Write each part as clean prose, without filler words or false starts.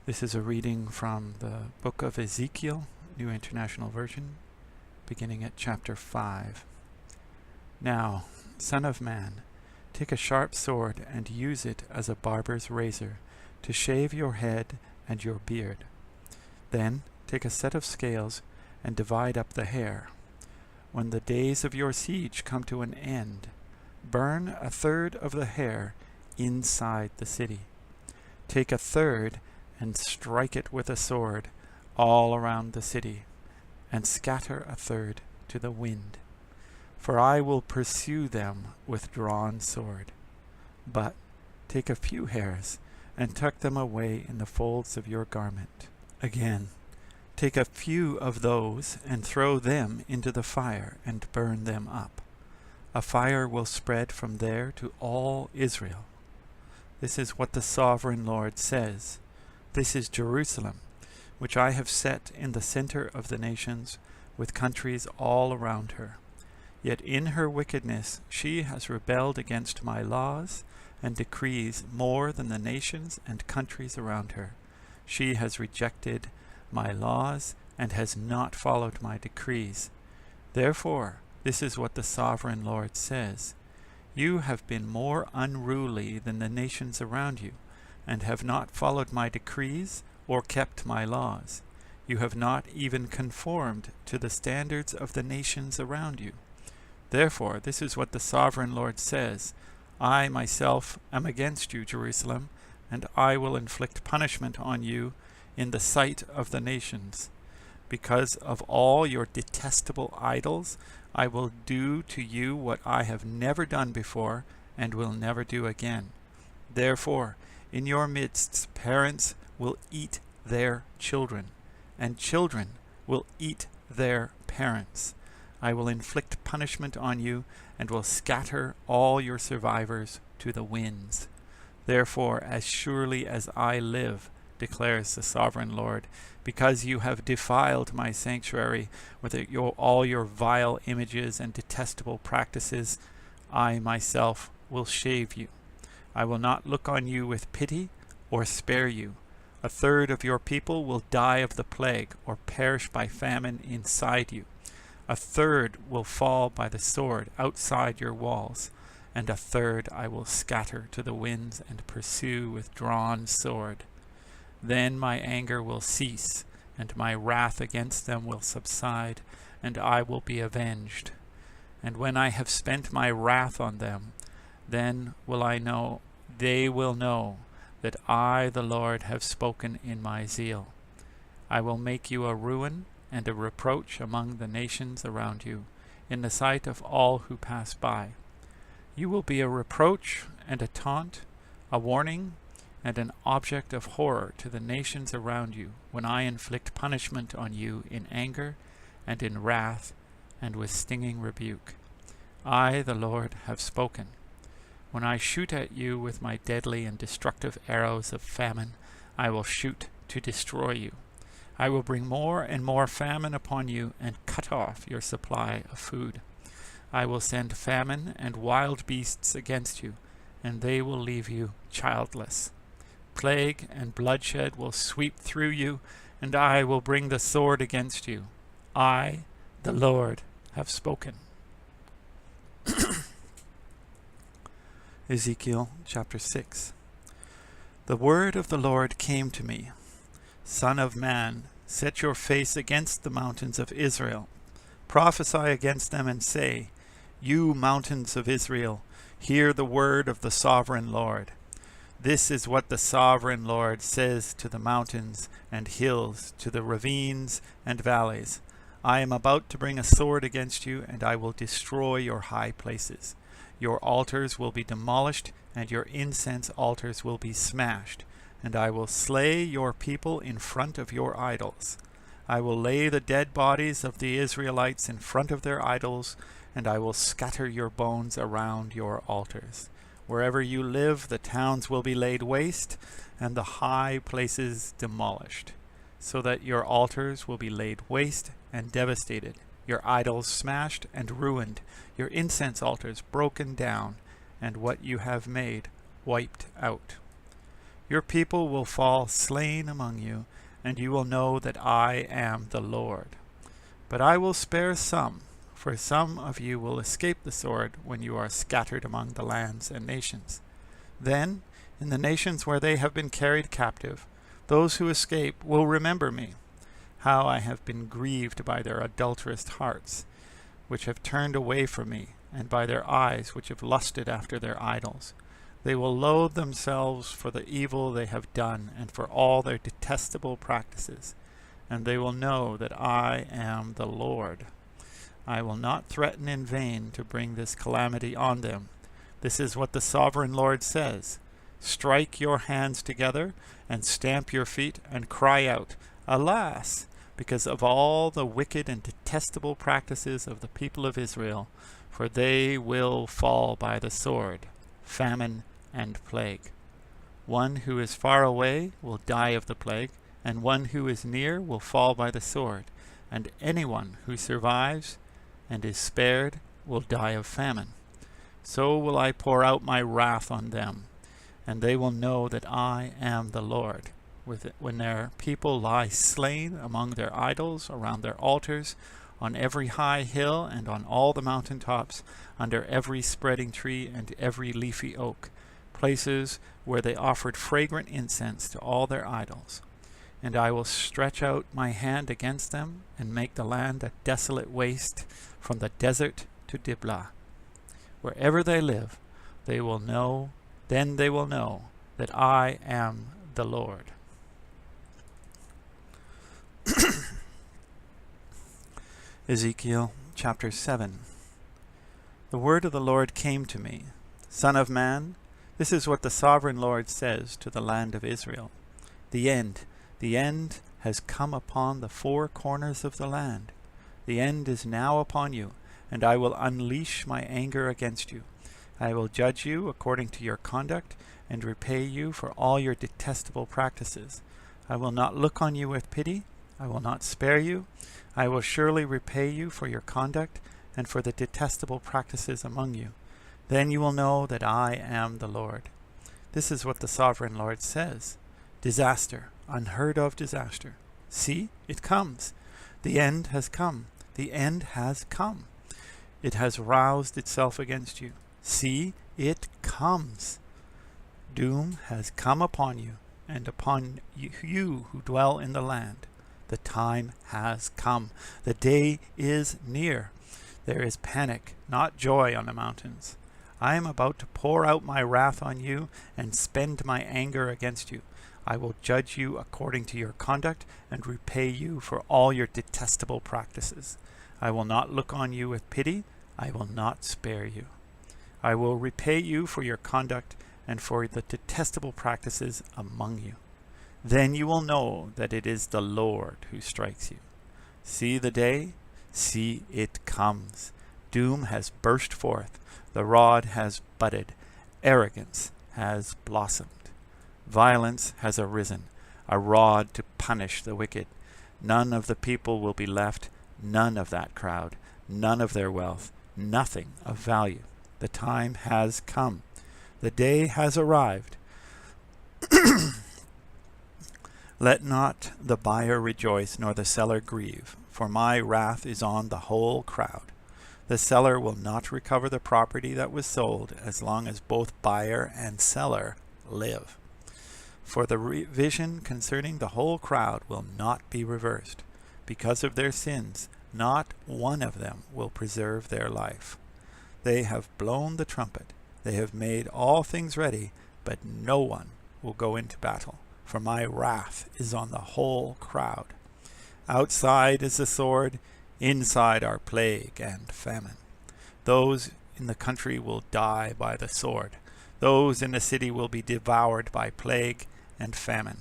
This is a reading from the book of Ezekiel, New International Version, beginning at chapter 5. Now, son of man, take a sharp sword and use it as a barber's razor to shave your head and your beard. Then take a set of scales and divide up the hair. When the days of your siege come to an end, burn a third of the hair inside the city. Take a third and strike it with a sword all around the city, and scatter a third to the wind. For I will pursue them with drawn sword. But take a few hairs and tuck them away in the folds of your garment. Again, take a few of those and throw them into the fire and burn them up. A fire will spread from there to all Israel. This is what the sovereign Lord says. This is Jerusalem, which I have set in the center of the nations, with countries all around her. Yet in her wickedness she has rebelled against my laws and decrees more than the nations and countries around her. She has rejected my laws and has not followed my decrees. Therefore, this is what the sovereign Lord says. You have been more unruly than the nations around you, and have not followed my decrees or kept my laws. You have not even conformed to the standards of the nations around you. Therefore, this is what the sovereign Lord says. I myself am against you, Jerusalem, and I will inflict punishment on you in the sight of the nations. Because of all your detestable idols, I will do to you what I have never done before and will never do again. Therefore, in your midst, parents will eat their children, and children will eat their parents. I will inflict punishment on you, and will scatter all your survivors to the winds. Therefore, as surely as I live, declares the sovereign Lord, because you have defiled my sanctuary with all your vile images and detestable practices, I myself will shave you. I will not look on you with pity or spare you. A third of your people will die of the plague or perish by famine inside you. A third will fall by the sword outside your walls, and a third I will scatter to the winds and pursue with drawn sword. Then my anger will cease, and my wrath against them will subside, and I will be avenged. And when I have spent my wrath on them, then they will know that I, the Lord, have spoken in my zeal. I will make you a ruin and a reproach among the nations around you, in the sight of all who pass by. You will be a reproach and a taunt, a warning and an object of horror to the nations around you, when I inflict punishment on you in anger and in wrath and with stinging rebuke. I, the Lord, have spoken. When I shoot at you with my deadly and destructive arrows of famine, I will shoot to destroy you. I will bring more and more famine upon you and cut off your supply of food. I will send famine and wild beasts against you, and they will leave you childless. Plague and bloodshed will sweep through you, and I will bring the sword against you. I, the Lord, have spoken. Ezekiel chapter 6. The word of the Lord came to me. Son of man, set your face against the mountains of Israel. Prophesy against them and say, You mountains of Israel, hear the word of the sovereign Lord. This is what the sovereign Lord says to the mountains and hills, to the ravines and valleys. I am about to bring a sword against you, and I will destroy your high places. Your altars will be demolished, and your incense altars will be smashed, and I will slay your people in front of your idols. I will lay the dead bodies of the Israelites in front of their idols, and I will scatter your bones around your altars. Wherever you live, the towns will be laid waste, and the high places demolished, so that your altars will be laid waste and devastated, your idols smashed and ruined, your incense altars broken down, and what you have made wiped out. Your people will fall slain among you, and you will know that I am the Lord. But I will spare some, for some of you will escape the sword when you are scattered among the lands and nations. Then, in the nations where they have been carried captive, those who escape will remember me, how I have been grieved by their adulterous hearts, which have turned away from me, and by their eyes which have lusted after their idols. They will loathe themselves for the evil they have done, and for all their detestable practices, and they will know that I am the Lord. I will not threaten in vain to bring this calamity on them. This is what the sovereign Lord says. Strike your hands together, and stamp your feet, and cry out, Alas! Because of all the wicked and detestable practices of the people of Israel, for they will fall by the sword, famine, and plague. One who is far away will die of the plague, and one who is near will fall by the sword, and anyone who survives and is spared will die of famine. So will I pour out my wrath on them, and they will know that I am the Lord. When their people lie slain among their idols, around their altars, on every high hill and on all the mountain tops, under every spreading tree and every leafy oak, places where they offered fragrant incense to all their idols. And I will stretch out my hand against them, and make the land a desolate waste from the desert to Diblah. Wherever they live, then they will know that I am the Lord. Ezekiel chapter 7. The word of the Lord came to me, Son of man, this is what the sovereign Lord says to the land of Israel. The end has come upon the four corners of the land. The end is now upon you, and I will unleash my anger against you. I will judge you according to your conduct, and repay you for all your detestable practices. I will not look on you with pity. I will not spare you. I will surely repay you for your conduct and for the detestable practices among you. Then you will know that I am the Lord. This is what the sovereign Lord says. Disaster, unheard of disaster. See, it comes. The end has come. The end has come. It has roused itself against you. See, it comes. Doom has come upon you, and upon you who dwell in the land. The time has come. The day is near. There is panic, not joy on the mountains. I am about to pour out my wrath on you and spend my anger against you. I will judge you according to your conduct and repay you for all your detestable practices. I will not look on you with pity. I will not spare you. I will repay you for your conduct and for the detestable practices among you. Then you will know that it is the Lord who strikes you. See the day? See, it comes. Doom has burst forth. The rod has budded. Arrogance has blossomed. Violence has arisen, a rod to punish the wicked. None of the people will be left, none of that crowd, none of their wealth, nothing of value. The time has come. The day has arrived. Let not the buyer rejoice, nor the seller grieve, for my wrath is on the whole crowd. The seller will not recover the property that was sold as long as both buyer and seller live. For the vision concerning the whole crowd will not be reversed. Because of their sins, not one of them will preserve their life. They have blown the trumpet. They have made all things ready, but no one will go into battle. For my wrath is on the whole crowd. Outside is the sword, inside are plague and famine. Those in the country will die by the sword. Those in the city will be devoured by plague and famine.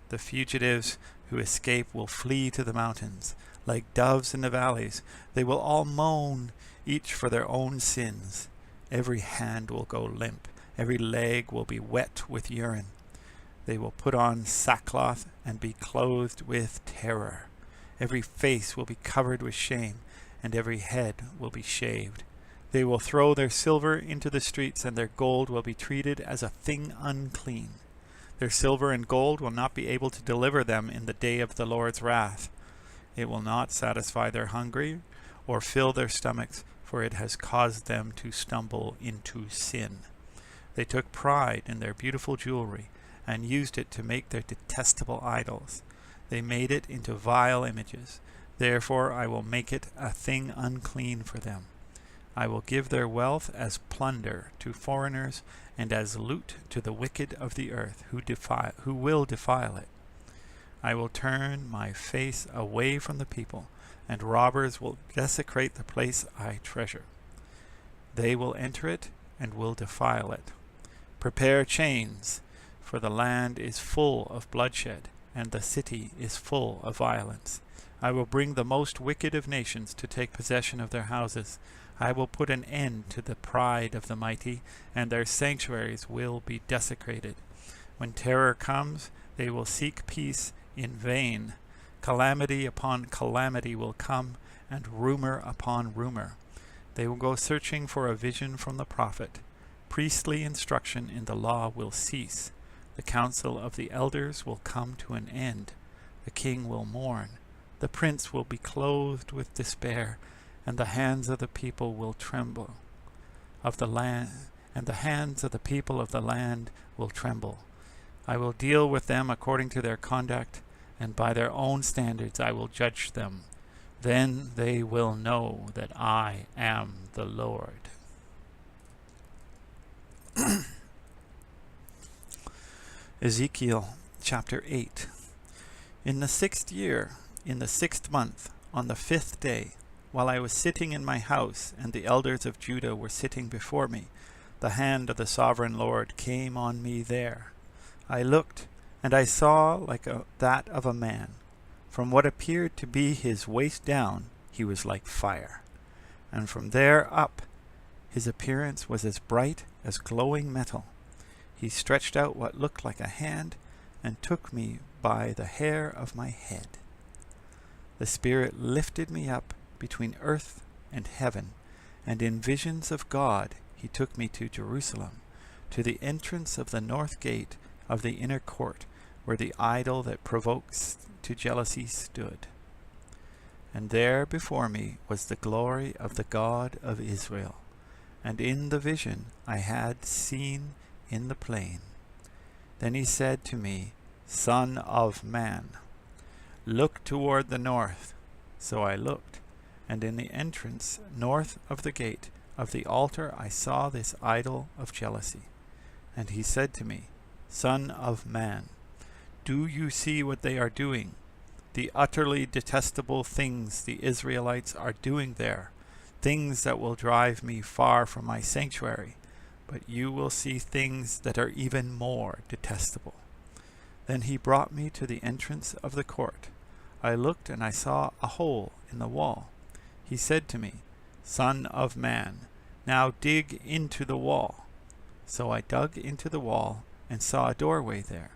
The fugitives who escape will flee to the mountains. Like doves in the valleys, they will all moan, each for their own sins. Every hand will go limp. Every leg will be wet with urine. They will put on sackcloth and be clothed with terror. Every face will be covered with shame, and every head will be shaved. They will throw their silver into the streets, and their gold will be treated as a thing unclean. Their silver and gold will not be able to deliver them in the day of the Lord's wrath. It will not satisfy their hunger or fill their stomachs, for it has caused them to stumble into sin. They took pride in their beautiful jewelry and used it to make their detestable idols. They made it into vile images. Therefore I will make it a thing unclean for them. I will give their wealth as plunder to foreigners and as loot to the wicked of the earth who will defile it. I will turn my face away from the people, and robbers will desecrate the place I treasure. They will enter it and will defile it. Prepare chains, for the land is full of bloodshed, and the city is full of violence. I will bring the most wicked of nations to take possession of their houses. I will put an end to the pride of the mighty, and their sanctuaries will be desecrated. When terror comes, they will seek peace in vain. Calamity upon calamity will come, and rumor upon rumor. They will go searching for a vision from the prophet. Priestly instruction in the law will cease. The council of the elders will come to an end. The king will mourn. The prince will be clothed with despair, and the hands of the people will tremble. And the hands of the people of the land will tremble. I will deal with them according to their conduct, and by their own standards I will judge them. Then they will know that I am the Lord. Ezekiel chapter 8. In the 6th year, in the 6th month, on the 5th day, while I was sitting in my house, and the elders of Judah were sitting before me, the hand of the sovereign Lord came on me there. I looked, and I saw like that of a man. From what appeared to be his waist down, he was like fire. And from there up, his appearance was as bright as glowing metal. He stretched out what looked like a hand, and took me by the hair of my head. The Spirit lifted me up between earth and heaven, and in visions of God he took me to Jerusalem, to the entrance of the north gate of the inner court, where the idol that provokes to jealousy stood. And there before me was the glory of the God of Israel, and in the vision I had seen in the plain. Then he said to me, Son of man, look toward the north. So I looked, and in the entrance north of the gate of the altar I saw this idol of jealousy. And he said to me, Son of man, do you see what they are doing? The utterly detestable things the Israelites are doing there, things that will drive me far from my sanctuary. But you will see things that are even more detestable. Then he brought me to the entrance of the court. I looked, and I saw a hole in the wall. He said to me, Son of man, now dig into the wall. So I dug into the wall, and saw a doorway there.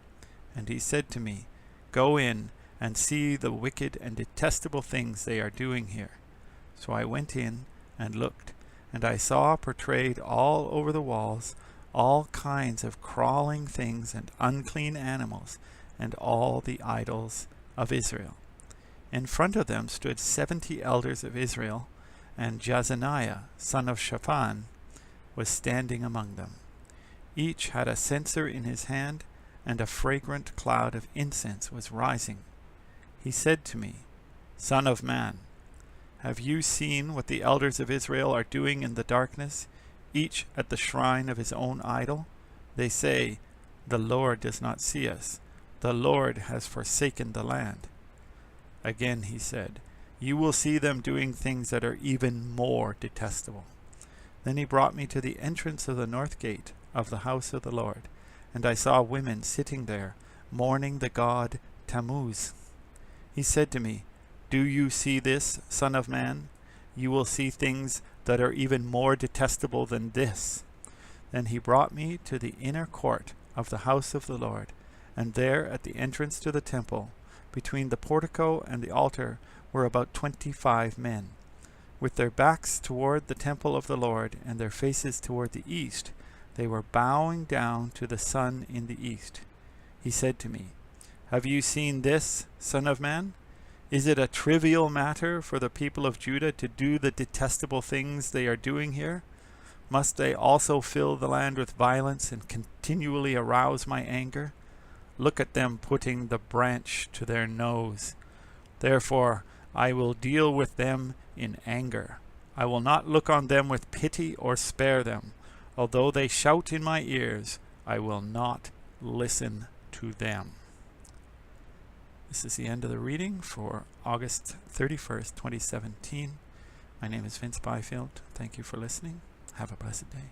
And he said to me, Go in, and see the wicked and detestable things they are doing here. So I went in, and looked, and I saw portrayed all over the walls all kinds of crawling things and unclean animals, and all the idols of Israel. In front of them stood 70 elders of Israel, and Jazaniah, son of Shaphan, was standing among them. Each had a censer in his hand, and a fragrant cloud of incense was rising. He said to me, Son of man, have you seen what the elders of Israel are doing in the darkness, each at the shrine of his own idol? They say, The Lord does not see us. The Lord has forsaken the land. Again he said, You will see them doing things that are even more detestable. Then he brought me to the entrance of the north gate of the house of the Lord, and I saw women sitting there, mourning the god Tammuz. He said to me, Do you see this, Son of man? You will see things that are even more detestable than this. Then he brought me to the inner court of the house of the Lord, and there at the entrance to the temple, between the portico and the altar, were about 25 men. With their backs toward the temple of the Lord, and their faces toward the east, they were bowing down to the sun in the east. He said to me, "Have you seen this, son of man? Is it a trivial matter for the people of Judah to do the detestable things they are doing here? Must they also fill the land with violence and continually arouse my anger? Look at them putting the branch to their nose. Therefore I will deal with them in anger. I will not look on them with pity or spare them. Although they shout in my ears, I will not listen to them." This is the end of the reading for August 31st, 2017. My name is Vince Byfield. Thank you for listening. Have a blessed day.